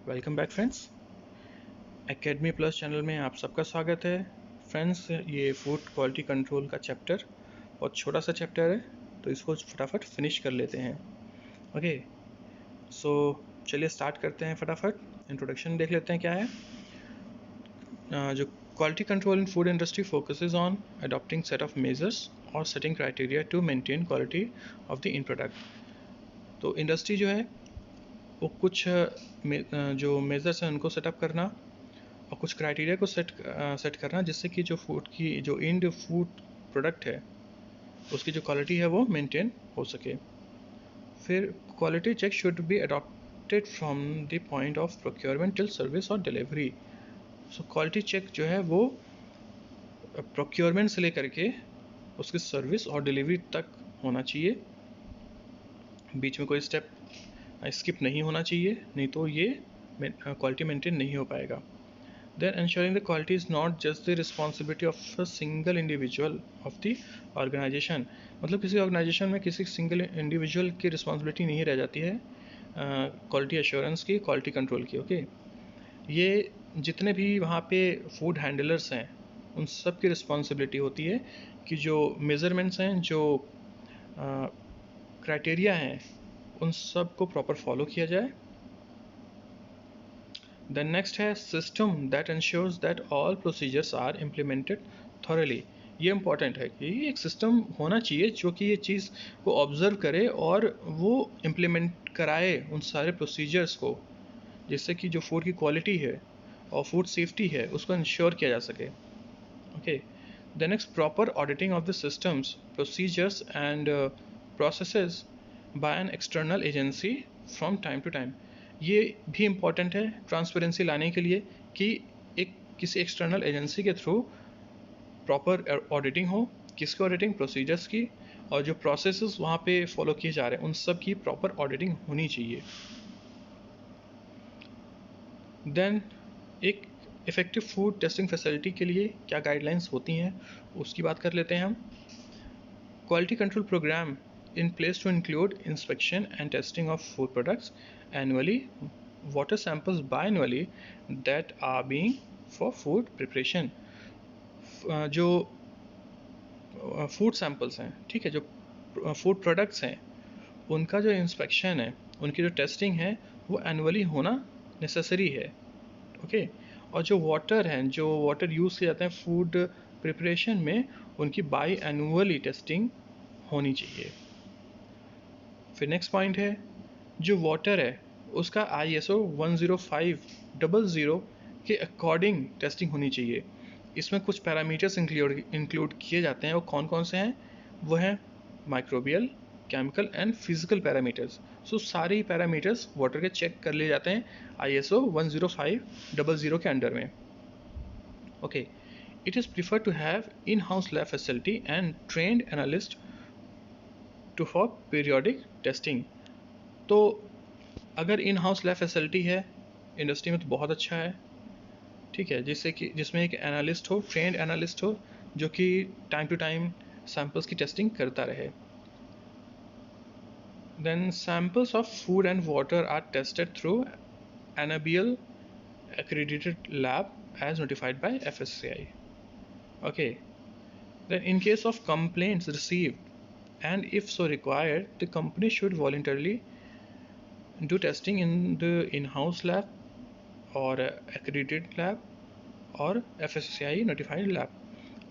Welcome back friends. Academy plus channel में आप सबका स्वागत है। फ्रेंड्स, ये फूड क्वालिटी कंट्रोल का चैप्टर बहुत छोटा सा चैप्टर है, तो इसको फटाफट फिनिश कर लेते हैं। ओके, सो चलिए स्टार्ट करते हैं। फटाफट इंट्रोडक्शन देख लेते हैं क्या है। जो quality control in food industry focuses on adopting set of measures और setting criteria to maintain quality of the in product. तो इंडस्ट्री जो है वो कुछ जो मेजर्स हैं उनको सेटअप करना और कुछ क्राइटेरिया को सेट करना, जिससे कि जो फूड की जो एंड फूड प्रोडक्ट है उसकी जो क्वालिटी है वो मेंटेन हो सके। फिर quality check should be adopted from the point of procurement till service और डिलीवरी। सो क्वालिटी चेक जो है वो प्रोक्योरमेंट से लेकर के उसकी सर्विस और डिलीवरी तक होना चाहिए। बीच में कोई स्टेप स्किप नहीं होना चाहिए, नहीं तो ये क्वालिटी मेंटेन नहीं हो पाएगा। Then ensuring the quality is not just the responsibility of a single individual of the organization। मतलब किसी ऑर्गेनाइजेशन में किसी सिंगल इंडिविजुअल की रिस्पॉन्सिबिलिटी नहीं रह जाती है क्वालिटी एश्योरेंस की, क्वालिटी कंट्रोल की। ओके, ये जितने भी वहाँ पे फूड हैंडलर्स हैं उन सब की रिस्पॉन्सिबिलिटी होती है कि जो मेज़रमेंट्स हैं, जो क्राइटेरिया हैं, उन सब को प्रॉपर फॉलो किया जाए। Then next है system that ensures that all procedures are implemented thoroughly। ये important है कि एक सिस्टम होना चाहिए जो कि ये चीज़ को ऑब्जर्व करे और वो इम्प्लीमेंट कराए उन सारे प्रोसीजर्स को, जिससे कि जो फूड की क्वालिटी है और फूड सेफ्टी है उसको इंश्योर किया जा सके। Okay, the next proper auditing of the systems, procedures and processes by an external agency from time to time. ये भी इम्पॉर्टेंट है ट्रांसपेरेंसी लाने के लिए कि एक किसी एक्सटर्नल एजेंसी के थ्रू प्रॉपर ऑडिटिंग हो। किसकी ऑडिटिंग? प्रोसीजर्स की, और जो प्रोसेसेस वहाँ पे फॉलो किए जा रहे हैं उन सब की प्रॉपर ऑडिटिंग होनी चाहिए। देन एक इफ़ेक्टिव फूड टेस्टिंग फैसिलिटी के लिए क्या गाइडलाइंस होती हैं उसकी बात कर लेते हैं हम। Quality control programme in place to include inspection and testing of food products annually, water samples biannually that are being for food preparation। जो फूड सैंपल्स हैं, ठीक है, जो फूड प्रोडक्ट्स हैं उनका जो इंस्पेक्शन है, उनकी जो टेस्टिंग है वो एनुअली होना नेसेसरी है। ओके, और जो वाटर हैं, जो वाटर यूज़ किए जाते हैं फूड प्रिपरेशन में, उनकी बाई एनुअली टेस्टिंग होनी चाहिए। फिर नेक्स्ट पॉइंट है जो वाटर है उसका ISO 10500 के अकॉर्डिंग टेस्टिंग होनी चाहिए। इसमें कुछ पैरामीटर्स इंक्लूड किए जाते हैं। वो कौन कौन से हैं? वो हैं microbial, chemical and physical parameters. So सारे पैरामीटर्स वाटर के चेक कर लिए जाते हैं ISO 10500 के अंडर में। Okay, it is prefer to have in house lab facility and trained analyst to for periodic testing. तो अगर इन हाउस लैब फैसिलिटी है इंडस्ट्री में तो बहुत अच्छा है, ठीक है, जिसमें एक एनालिस्ट हो, ट्रेंड एनालिस्ट हो, जो कि टाइम टू टाइम सैम्पल्स की टेस्टिंग करता रहे। Then samples of food and water are tested through NABL accredited lab as notified by FSSAI। okay, then in case of complaints received and if so required, the company should voluntarily do testing in the in-house lab और accredited lab और FSSAI notified lab।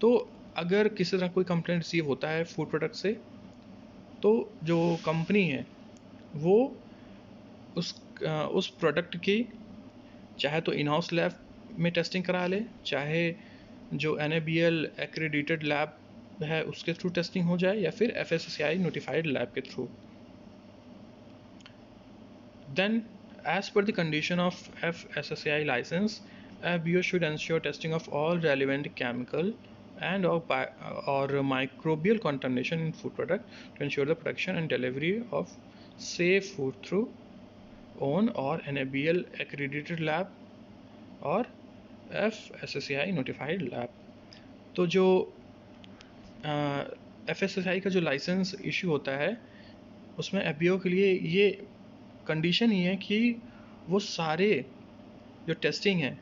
तो अगर किसी तरह कोई complaint receive होता है food product से, तो जो कंपनी है वो उस प्रोडक्ट की चाहे तो इन हाउस लैब में टेस्टिंग करा ले, चाहे जो NABL accredited लैब है उसके थ्रू टेस्टिंग हो जाए, या फिर FSSAI notified लैब के through. Then, as per the condition of FSSAI license, FBO should ensure testing of all relevant chemical and or microbial contamination in food product to ensure the production and delivery of safe food through own or NABL accredited lab और FSSAI notified lab। तो जो FSSAI का जो license issue होता है उसमें FBO के लिए ये कंडीशन ही है कि वो सारे जो टेस्टिंग है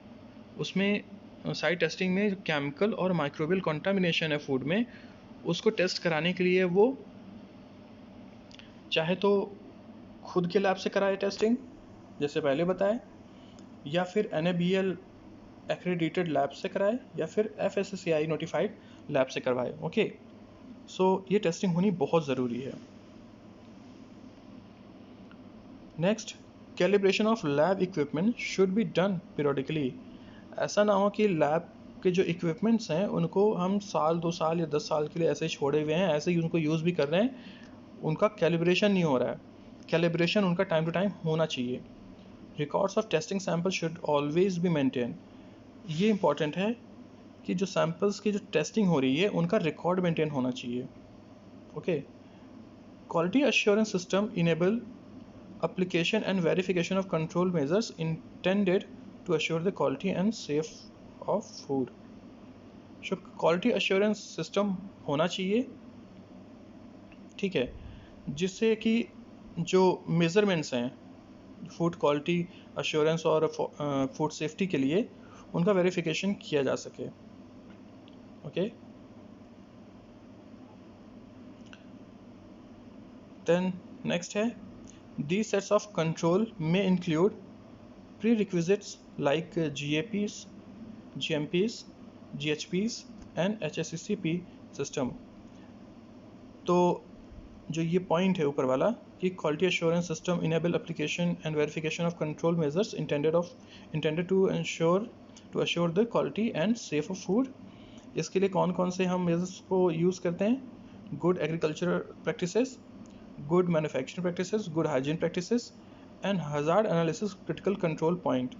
उसमें साइट टेस्टिंग में केमिकल और माइक्रोबियल कंटामिनेशन है फूड में, उसको टेस्ट कराने के लिए वो चाहे तो खुद के लैब से कराए टेस्टिंग जैसे पहले बताए, या फिर NABL एक्रेडिटेड लैब से कराए, या फिर FSSAI नोटिफाइड लैब से करवाए। ओके, सो ये टेस्टिंग होनी बहुत ज़रूरी है। Next, calibration of lab equipment should be done periodically. ऐसा ना हो कि लैब के जो इक्विपमेंट्स हैं उनको हम साल 2 साल या 10 साल के लिए ऐसे छोड़े हुए हैं, ऐसे ही उनको यूज़ भी कर रहे हैं, उनका कैलिब्रेशन नहीं हो रहा है। कैलिब्रेशन उनका टाइम टू टाइम होना चाहिए। Records of testing sample should always be maintain. ये इंपॉर्टेंट है कि जो सैंपल्स की जो टेस्टिंग हो रही है उनका रिकॉर्ड मेंटेन होना चाहिए। Okay, quality assurance system enable application and verification of control measures intended to assure the quality and safe of food. So quality assurance system होना चाहिए, ठीक है, जिससे कि जो मेजरमेंट्स हैं फूड क्वालिटी अश्योरेंस और फूड सेफ्टी के लिए उनका वेरिफिकेशन किया जा सके। ओके, देन नेक्स्ट है, these sets of control may include prerequisites like GAPs, GMPs, GHPs and HACCP system। तो जो ये पॉइंट है ऊपर वाला कि quality assurance system enable application and verification of control measures intended to assure the quality and safe of food. इसके लिए कौन कौन से हम मेजर्स को यूज़ करते हैं? Good agricultural practices, good manufacturing practices, good hygiene practices and hazard analysis critical control point।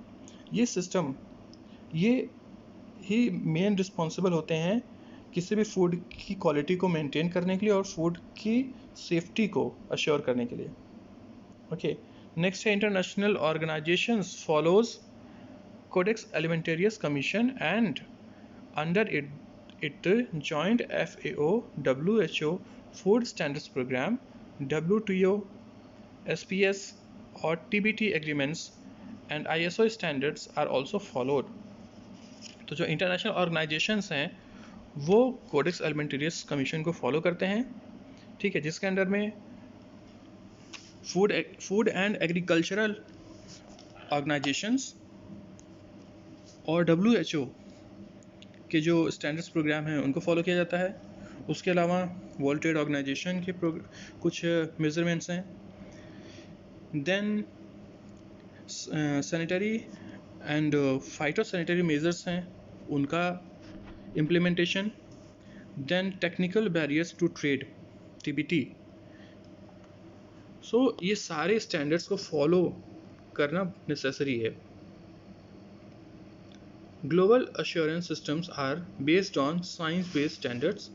ये सिस्टम ये ही मेन रिस्पॉन्सिबल होते हैं किसी भी फूड की क्वालिटी को मेंटेन करने के लिए और फूड की सेफ्टी को अश्योर करने के लिए। ओके, नेक्स्ट है international organisations follows codex alimentarius commission and under it joint FAO WHO food standards programme WTO SPS और TBT agreements and ISO standards are also followed। तो जो इंटरनेशनल ऑर्गेनाइजेशंस हैं वो कोडेक्स एलिमेंटेरियस कमीशन को follow करते हैं, ठीक है, जिसके अंडर में फूड एंड एग्रीकल्चरल ऑर्गेनाइजेशंस और WHO के जो स्टैंडर्ड्स प्रोग्राम हैं उनको फॉलो किया जाता है। उसके अलावा वर्ल्ड ट्रेड ऑर्गेनाइजेशन के कुछ मेजरमेंट्स हैं। Then sanitary and phytosanitary measures हैं, उनका implementation. Then technical barriers to trade TBT। So ये सारे स्टैंडर्ड्स को फॉलो करना नेसेसरी है। Global assurance systems are based on science based standards.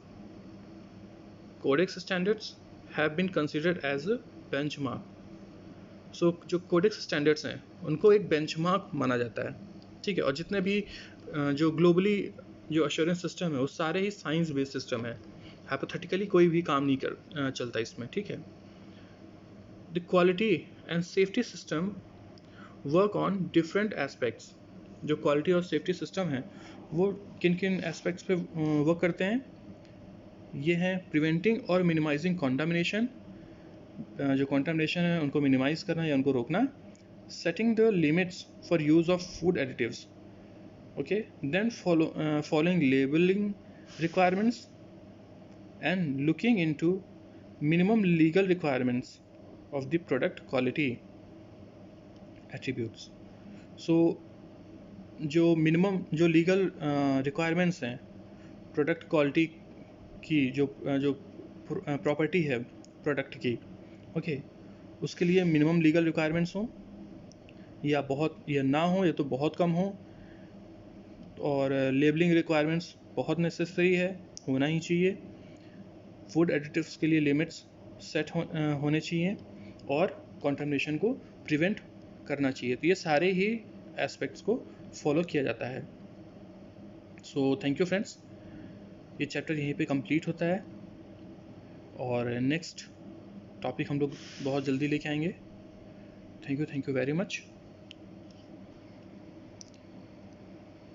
Codex standards have been considered as a benchmark. So जो codex standards हैं उनको एक benchmark माना जाता है, ठीक है, और जितने भी जो ग्लोबली जो अश्योरेंस सिस्टम है वो सारे ही साइंस बेस्ड सिस्टम है। हाइपोथेटिकली कोई भी काम नहीं चलता इसमें, ठीक है। The quality and safety system work on different aspects. जो क्वालिटी और सेफ्टी सिस्टम है वो किन किन एस्पेक्ट्स पे वर्क करते हैं? ये हैं प्रिवेंटिंग और मिनिमाइजिंग कॉन्टामिनेशन। जो कॉन्टामिनेशन है उनको मिनिमाइज करना या उनको रोकना। Setting the limits for use of food additives. Okay, then following labelling requirements and looking into minimum legal requirements of the product quality attributes. So जो मिनिमम जो लीगल रिक्वायरमेंट्स हैं प्रोडक्ट क्वालिटी की, जो property है product की, okay, उसके लिए minimum legal requirements हों या ना हो या तो बहुत कम हो। और लेबलिंग रिक्वायरमेंट्स बहुत नेसेसरी है, होना ही चाहिए। फूड एडिटिव्स के लिए लिमिट्स सेट होने चाहिए और कंटामिनेशन को प्रिवेंट करना चाहिए। तो ये सारे ही एस्पेक्ट्स को फॉलो किया जाता है। सो थैंक यू फ्रेंड्स, ये चैप्टर यहीं पे कंप्लीट होता है और नेक्स्ट टॉपिक हम लोग बहुत जल्दी लेके आएंगे। Thank you very much.